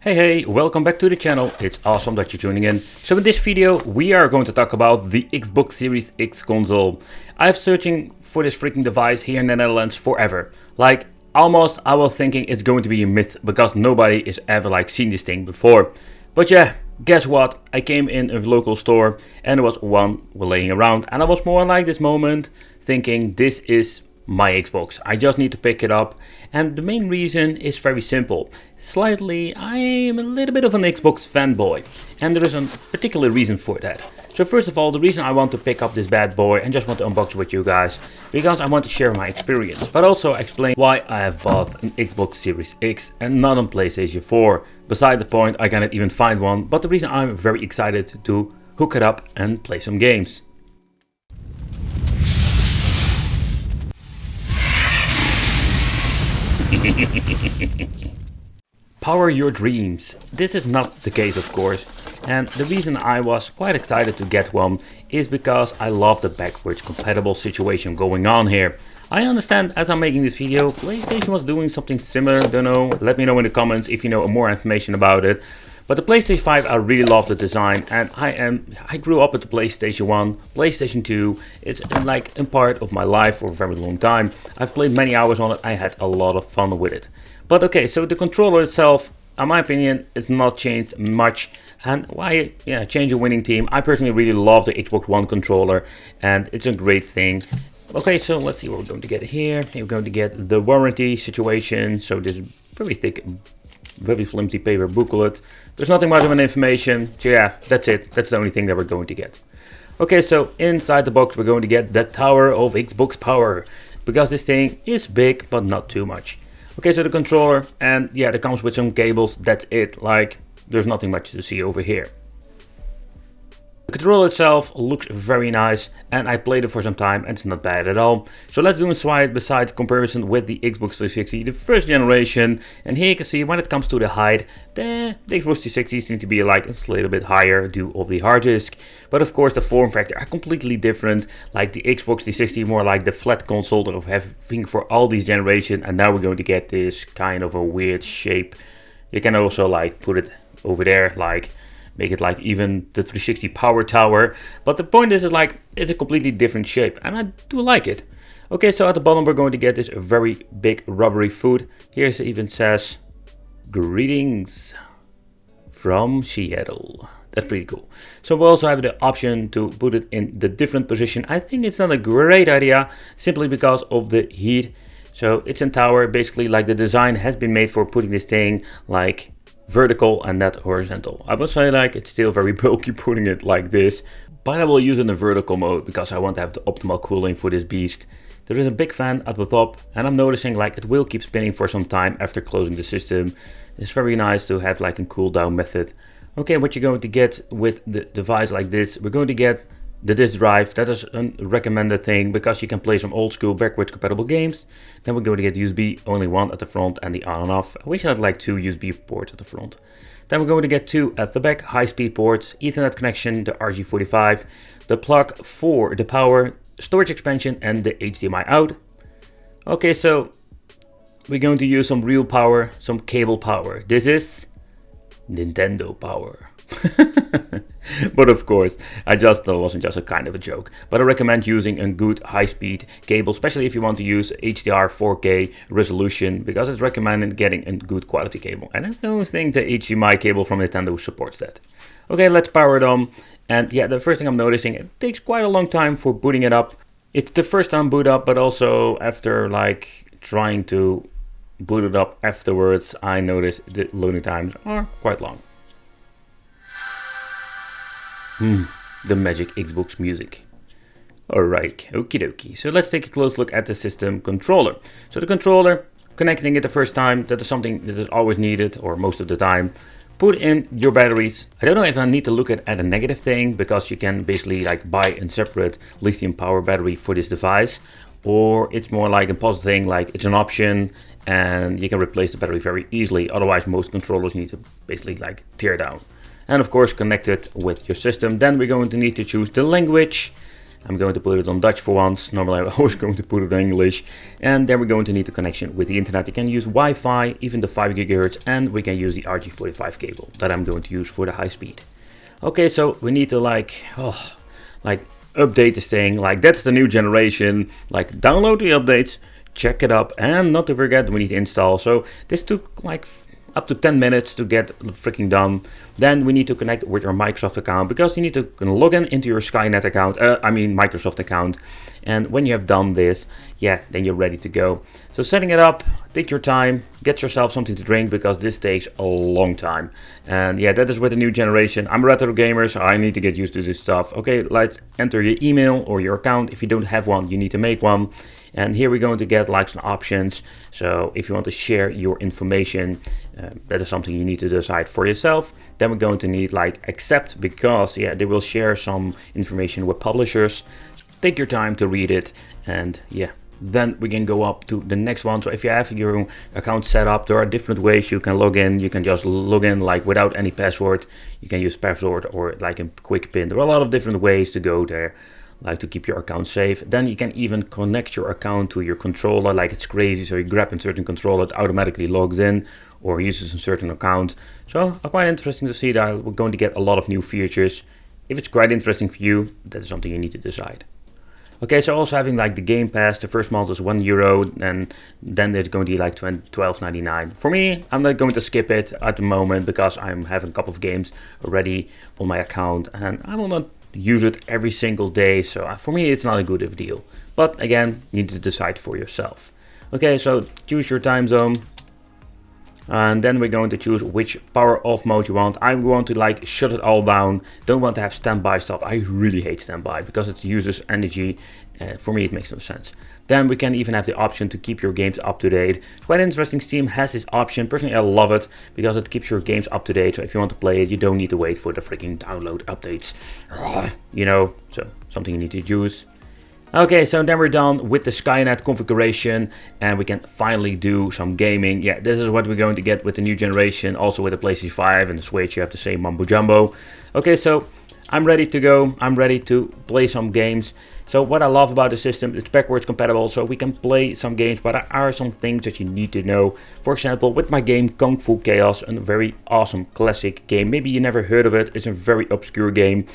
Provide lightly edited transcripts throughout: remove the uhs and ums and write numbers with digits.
Hey, welcome back to the channel. It's awesome that you're tuning in. So in this video, we are going to talk about the Xbox Series X console. I've searching for this freaking device here in the Netherlands forever. Like, almost I was thinking it's going to be a myth because nobody is ever seen this thing before. But yeah, guess what? I came in a local store and there was one laying around and I was more like this moment thinking this is my Xbox. I just need to pick it up, and the main reason is very simple. Slightly, I am a little bit of an Xbox fanboy, and there is a particular reason for that. So first of all, the reason I want to pick up this bad boy and just want to unbox it with you guys, because I want to share my experience, but also explain why I have bought an Xbox Series X and not a PlayStation 4. Beside the point, I cannot even find one, but the reason I'm very excited to hook it up and play some games. Power your dreams. This is not the case, of course, and the reason I was quite excited to get one is because I love the backwards compatible situation going on here. I understand as I'm making this video, PlayStation was doing something similar, don't know, let me know in the comments if you know more information about it. But the PlayStation 5, I really love the design, and I grew up with the PlayStation 1, PlayStation 2. It's like a part of my life for a very long time. I've played many hours on it. I had a lot of fun with it. But okay, so the controller itself, in my opinion, it's not changed much. And why, change a winning team? I personally really love the Xbox One controller, and it's a great thing. Okay, so let's see what we're going to get here. We're going to get the warranty situation. So this very thick, very flimsy paper booklet. There's nothing much of an information, so yeah, that's it. That's the only thing that we're going to get. Okay, so inside the box we're going to get the Tower of Xbox Power, because this thing is big but not too much. Okay, so the controller, and yeah, it comes with some cables, that's it. Like, there's nothing much to see over here. The controller itself looks very nice, and I played it for some time and it's not bad at all. So let's do a side by side comparison with the Xbox 360, the first generation. And here you can see when it comes to the height, the Xbox 360 seems to be like a little bit higher due to the hard disk. But of course the form factor are completely different. Like the Xbox 360 more like the flat console that we have for all these generations, and now we're going to get this kind of a weird shape. You can also like put it over there, like make it like even the 360 power tower. But the point is like it's a completely different shape, and I do like it. Okay, so at the bottom we're going to get this very big rubbery foot. Here it even says greetings from Seattle. That's pretty cool. So we also have the option to put it in the different position. I think it's not a great idea simply because of the heat. So it's in tower, basically like the design has been made for putting this thing like vertical and not horizontal. I would say like it's still very bulky putting it like this, but I will use it in the vertical mode because I want to have the optimal cooling for this beast. There is a big fan at the top, and I'm noticing like it will keep spinning for some time after closing the system. It's very nice to have like a cool down method. Okay, what you're going to get with the device like this, we're going to get the disk drive. That is a recommended thing because you can play some old school backwards compatible games. Then we're going to get USB, only one at the front and the on and off. I wish I had like 2 USB ports at the front. Then we're going to get 2 at the back, high speed ports, Ethernet connection, the RJ45, the plug for the power, storage expansion and the HDMI out. Okay, so we're going to use some real power, some cable power. This is Nintendo power. But of course, I just thought it wasn't just a kind of a joke. But I recommend using a good high-speed cable, especially if you want to use HDR 4K resolution, because it's recommended getting a good quality cable. And I don't think the HDMI cable from Nintendo supports that. Okay, let's power it on. And yeah, the first thing I'm noticing, it takes quite a long time for booting it up. It's the first time boot up, but also after like trying to boot it up afterwards, I noticed the loading times are quite long. The magic Xbox music. Alright, okie dokie. So let's take a close look at the system controller. So the controller, connecting it the first time, that is something that is always needed, or most of the time. Put in your batteries. I don't know if I need to look at a negative thing, because you can basically like buy a separate lithium power battery for this device. Or it's more like a positive thing, like it's an option and you can replace the battery very easily. Otherwise most controllers need to basically like tear down. And of course connect it with your system. Then we're going to need to choose the language. I'm going to put it on Dutch for once. Normally I'm always going to put it in English. And then we're going to need the connection with the internet. You can use Wi-Fi, even the 5 GHz, and we can use the RJ45 cable that I'm going to use for the high speed. Okay, so we need to update this thing. Like, that's the new generation. Like, download the updates, check it up, and not to forget, we need to install. So this took like up to 10 minutes to get freaking done. Then we need to connect with our Microsoft account, because you need to log in into your Skynet account, Microsoft account. And when you have done this, yeah, then you're ready to go. So setting it up, take your time, get yourself something to drink, because this takes a long time. And yeah, that is with the new generation. I'm a retro gamer, so I need to get used to this stuff. Okay, let's enter your email or your account. If you don't have one, you need to make one. And here we're going to get like some options. So if you want to share your information, that is something you need to decide for yourself. Then we're going to need like accept, because yeah, they will share some information with publishers. So take your time to read it, and yeah, then we can go up to the next one. So if you have your account set up, there are different ways you can log in. You can just log in like without any password. You can use password or like a quick pin. There are a lot of different ways to go there, like to keep your account safe. Then you can even connect your account to your controller, like it's crazy. So you grab a certain controller, it automatically logs in or uses a certain account. So quite interesting to see that we're going to get a lot of new features. If it's quite interesting for you, that is something you need to decide. Okay, so also having like the Game Pass, the first month is €1, and then it's going to be like $12.99. For me, I'm not going to skip it at the moment, because I'm having a couple of games already on my account, and I will not use it every single day. So for me, it's not a good of a deal. But again, you need to decide for yourself. Okay, so choose your time zone. And then we're going to choose which power off mode you want. I want to like shut it all down. Don't want to have standby stuff. I really hate standby, because it uses energy. For me, it makes no sense. Then we can even have the option to keep your games up to date. It's quite interesting. Steam has this option. Personally, I love it, because it keeps your games up to date. So if you want to play it, you don't need to wait for the freaking download updates. You know, so something you need to use. Okay, so then we're done with the Skynet configuration, and we can finally do some gaming. Yeah, this is what we're going to get with the new generation. Also with the PlayStation 5 and the Switch, you have the same mumbo jumbo. Okay, so I'm ready to go. I'm ready to play some games. So what I love about the system, it's backwards compatible, so we can play some games, but there are some things that you need to know. For example, with my game Kung Fu Chaos, a very awesome classic game. Maybe you never heard of it. It's a very obscure game.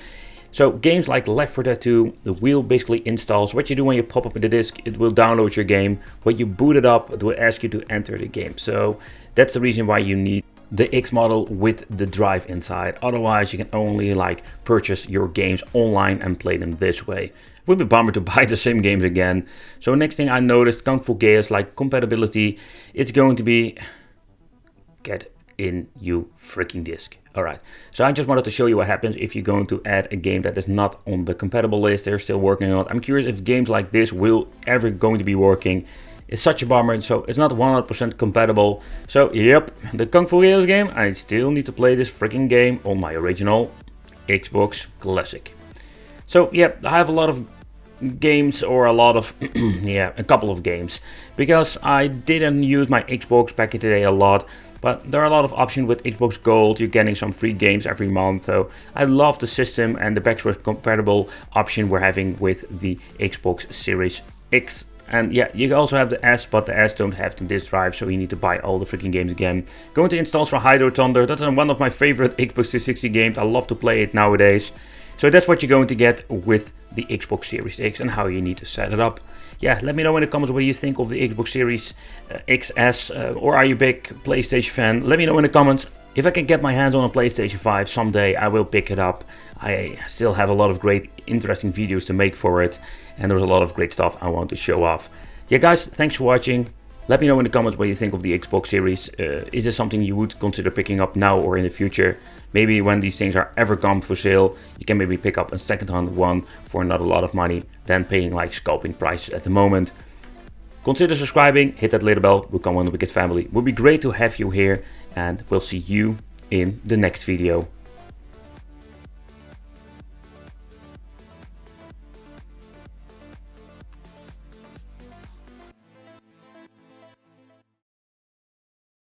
So games like Left 4 Dead 2, the wheel basically installs. What you do when you pop up the disc, it will download your game. When you boot it up, it will ask you to enter the game. So that's the reason why you need the X model with the drive inside. Otherwise, you can only like purchase your games online and play them this way. It would be a bummer to buy the same games again. So next thing I noticed, Kung Fu Chaos, like compatibility, it's going to be get in you freaking disc. Alright, so I just wanted to show you what happens if you're going to add a game that is not on the compatible list. They're still working on it. I'm curious if games like this will ever going to be working. It's such a bummer, so it's not 100% compatible. So yep, the Kung Fu Chaos game, I still need to play this freaking game on my original Xbox Classic. So yeah, I have a lot of games, or a lot of yeah, a couple of games, because I didn't use my Xbox back in the day a lot. But there are a lot of options with Xbox Gold. You're getting some free games every month. So I love the system and the backwards compatible option we're having with the Xbox Series X. And yeah, you also have the S, but the S don't have the disk drive, so you need to buy all the freaking games again. Going to install from Hydro Thunder. That is one of my favorite Xbox 360 games. I love to play it nowadays. So that's what you're going to get with the Xbox Series X and how you need to set it up. Yeah, let me know in the comments what you think of the Xbox Series XS, or are you a big PlayStation fan? Let me know in the comments. If I can get my hands on a PlayStation 5 someday, I will pick it up. I still have a lot of great, interesting videos to make for it, and there's a lot of great stuff I want to show off. Yeah, guys, thanks for watching. Let me know in the comments what you think of the Xbox Series. Is this something you would consider picking up now or in the future? Maybe when these things are ever come for sale, you can maybe pick up a second-hand one for not a lot of money than paying like scalping prices at the moment. Consider subscribing, hit that little bell, become one of the Wicked family. It would be great to have you here, and we'll see you in the next video.